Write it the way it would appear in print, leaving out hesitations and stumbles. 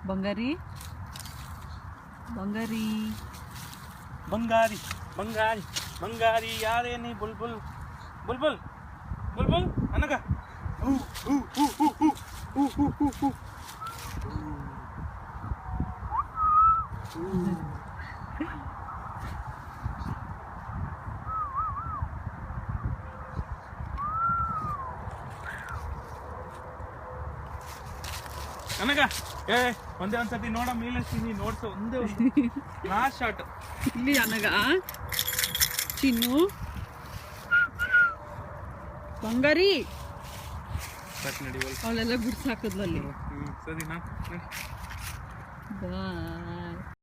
ಬಂಗಾರಿ ಬಂಗಾರಿ ಬಂಗಾರಿ ಬಂಗಾರಿ ಬಂಗಾರಿ ಯಾರೇ ನೀ ಬುಲ್ಬುಲ್ ಬುಲ್ಬುಲ್ ಬುಲ್ಬುಲ್ ಅನ್ನಗ ನನಗ ಒಂದೇ ಒಂದ್ಸತಿ ನೋಡ ಮೇಲೆ ನೋಡ್ಸ ಒಂದೇ ಒಂದು ಲಾಸ್ಟ್ ಶಾಟ್ ಇಲ್ಲಿ ಅನಗ ಚಿನ್ನು ಬಂಗಾರಿ ನಡಿ ಅವಳೆಲ್ಲ ಬಿಡ್ಸಾಕದ್ಲು ಅಲ್ಲಿ ಸರಿ ನಾ ಬಾ